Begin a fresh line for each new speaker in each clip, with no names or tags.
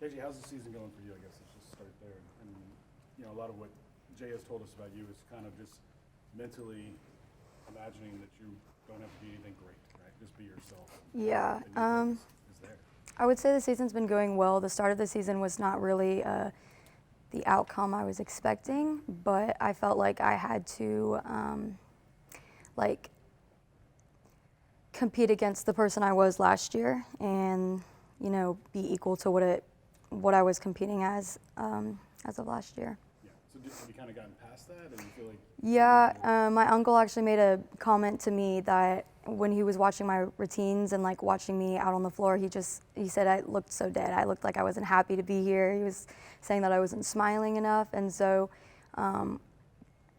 JJ, how's the season going for you? I guess let's just start there. And a lot of what Jay has told us about you is kind of just mentally imagining that you don't have to be anything great, right? Just be yourself.
Yeah.
Is there.
I would say the season's been going well. The start of the season was not really the outcome I was expecting, but I felt like I had to compete against the person I was last year and be equal to what I was competing as of last year.
Yeah. So have you kind of gotten past that, and you feel like?
Yeah. My uncle actually made a comment to me that when he was watching my routines and watching me out on the floor, he said I looked so dead. I looked like I wasn't happy to be here. He was saying that I wasn't smiling enough, and so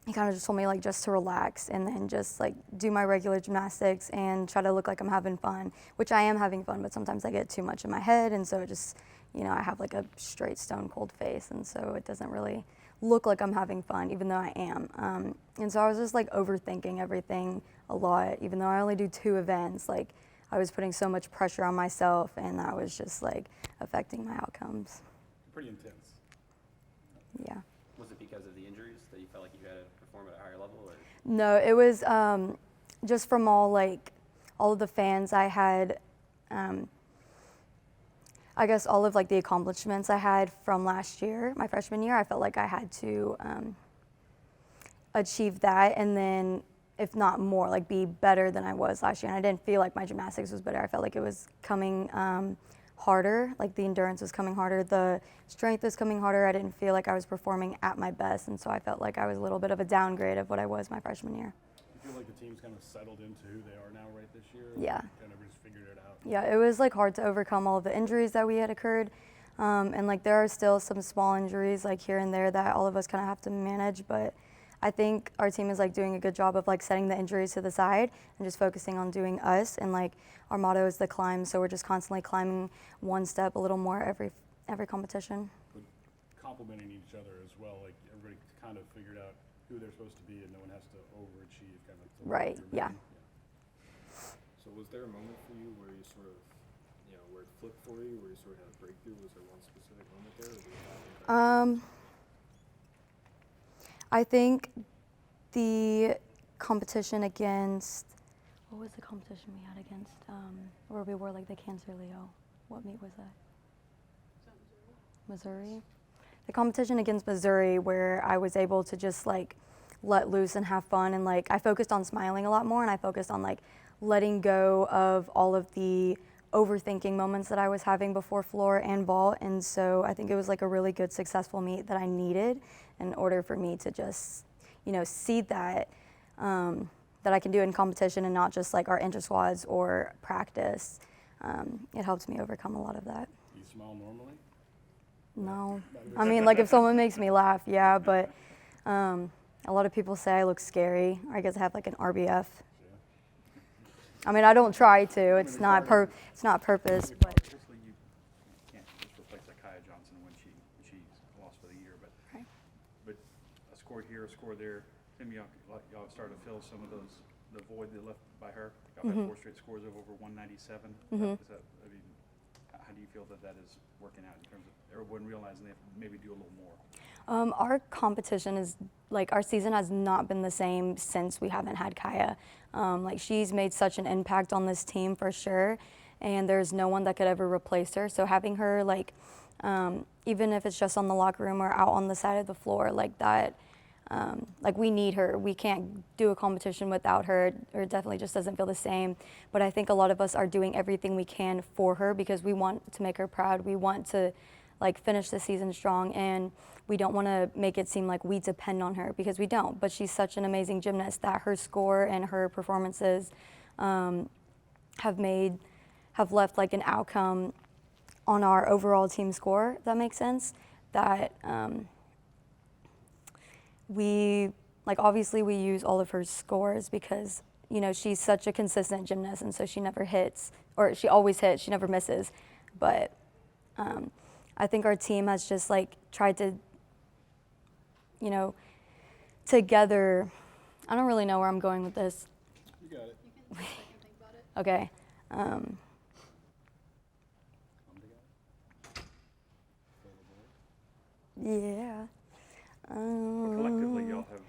he kind of just told me just to relax and then just do my regular gymnastics and try to look like I'm having fun, which I am having fun, but sometimes I get too much in my head, and so it just, I have a straight stone cold face, and so it doesn't really look like I'm having fun, even though I am. And so I was just overthinking everything a lot, even though I only do 2 events. I was putting so much pressure on myself, and that was just affecting my outcomes.
Pretty intense.
Yeah.
Was it because of the injuries that you felt like you had to perform at a higher level? Or?
No, it was just from all of the fans I had. I guess all of the accomplishments I had from last year, my freshman year, I felt like I had to achieve that, and then if not more, be better than I was last year. And I didn't feel like my gymnastics was better. I felt like it was coming harder, the endurance was coming harder, the strength was coming harder. I didn't feel like I was performing at my best, and so I felt like I was a little bit of a downgrade of what I was my freshman year.
You feel like the team's kind of settled into who they are now right this year?
Yeah.
Kind of just figured it out?
Yeah, it was hard to overcome all of the injuries that we had occurred, and there are still some small injuries here and there that all of us kind of have to manage, but I think our team is doing a good job of setting the injuries to the side and just focusing on doing us, and our motto is the climb, so we're just constantly climbing one step a little more every competition.
But complimenting each other as well, everybody kind of figured out who they're supposed to be and no one has to overachieve kind of.
Right, yeah.
So was there a moment for you where you sort of, where it flipped for you, where you sort of had a breakthrough? Was there one specific moment there? Or did you have
I think the competition against, what was the competition we had against, where we wore the Cancer Leo? What meet was that? Missouri? The competition against Missouri, where I was able to just let loose and have fun, and I focused on smiling a lot more, and I focused on letting go of all of the overthinking moments that I was having before floor and vault, and so I think it was a really good, successful meet that I needed in order for me to just, see that that I can do in competition and not just our inter squads or practice. It helps me overcome a lot of that.
Do you smile normally?
No, I mean if someone makes me laugh, yeah, but a lot of people say I look scary. I guess I have an RBF. I mean, I don't try to. It's not purpose, but.
Obviously, you can't just replace Kaya Johnson when she's lost for the year, but
Right.
but a score here, a score there. Tim, y'all started to fill some of the void that left by her. Y'all had 4 straight scores of over 197. Is that, how do you feel that is working out in terms of everyone realizing they have to maybe do a little more?
Our competition is our season has not been the same since we haven't had Kaya. She's made such an impact on this team for sure, and there's no one that could ever replace her. So having her even if it's just on the locker room or out on the side of the floor that, we need her. We can't do a competition without her, or it definitely just doesn't feel the same. But I think a lot of us are doing everything we can for her because we want to make her proud. We want to finish the season strong, and we don't want to make it seem like we depend on her, because we don't. But she's such an amazing gymnast that her score and her performances have left an outcome on our overall team score, if that makes sense, that we obviously we use all of her scores because she's such a consistent gymnast, and so she never hits, or she always hits, she never misses. But I think our team has just tried to, together, I don't really know where I'm going with this.
You got it.
You can think about it.
Okay. Yeah.
But collectively, y'all have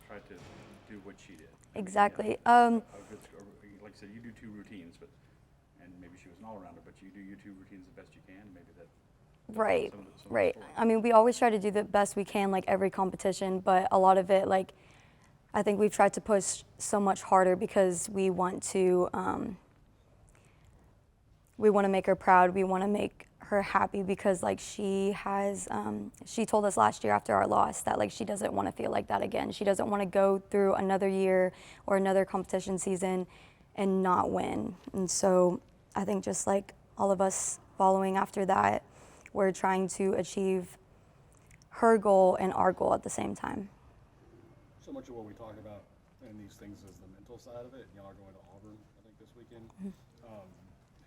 tried to do what she did.
Exactly.
A good score. Like I said, you do 2 routines, and maybe she was an all-arounder, but you do your 2 routines the best you can. Maybe that.
Right,
some of the
right.
story.
I mean, we always try to do the best we can, like every competition, but a lot of it, like, I think we've tried to push so much harder because we want to make her proud. We want to make her happy because, like, she told us last year after our loss that, like, she doesn't want to feel like that again. She doesn't want to go through another year or another competition season and not win. And so I think just like all of us following after that, we're trying to achieve her goal and our goal at the same time.
So much of what we talk about in these things is the mental side of it. Y'all are going to Auburn, I think, this weekend.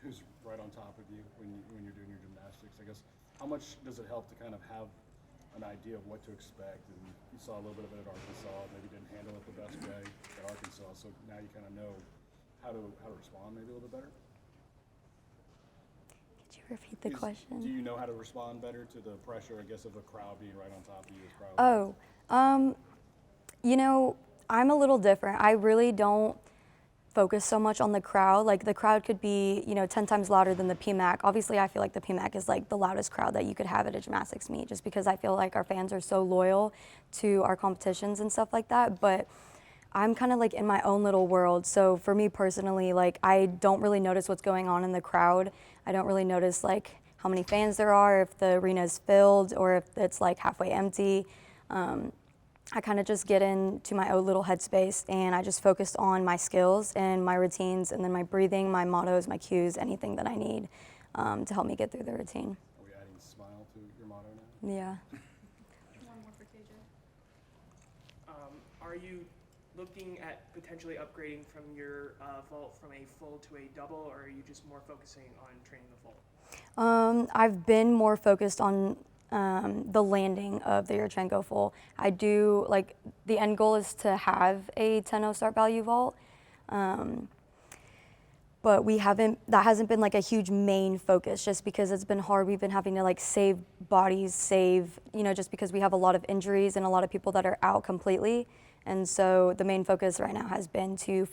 Who's right on top of you when you're doing your gymnastics? I guess, how much does it help to kind of have an idea of what to expect? And you saw a little bit of it at Arkansas, maybe didn't handle it the best way at Arkansas, so now you kind of know how to respond maybe a little bit better?
Could you repeat the question?
Do you know how to respond better to the pressure, I guess, of the crowd being right on top of you as probably?
You know, I'm a little different. I really don't focus so much on the crowd. Like, the crowd could be, 10 times louder than the PMAC. Obviously, I feel like the PMAC is like the loudest crowd that you could have at a gymnastics meet, just because I feel like our fans are so loyal to our competitions and stuff like that. But I'm kind of like in my own little world. So for me personally, like, I don't really notice what's going on in the crowd. I don't really notice like how many fans there are, if the arena is filled or if it's like halfway empty. I kind of just get into my own little headspace and I just focus on my skills and my routines and then my breathing, my mottos, my cues, anything that I need to help me get through the routine.
Are we adding smile to your motto now?
Yeah.
One more for KJ.
Are you looking at potentially upgrading from your vault from a full to a double, or are you just more focusing on training the vault?
I've been more focused on the landing of the Yurchenko full. I do, like, the end goal is to have a 10-0 start value vault. But that hasn't been like a huge main focus just because it's been hard. We've been having to like save bodies, just because we have a lot of injuries and a lot of people that are out completely. And so the main focus right now has been to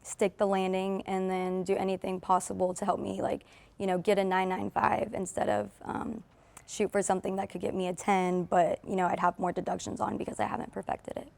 stick the landing and then do anything possible to help me get a 995 instead of shoot for something that could get me a 10, but I'd have more deductions on because I haven't perfected it.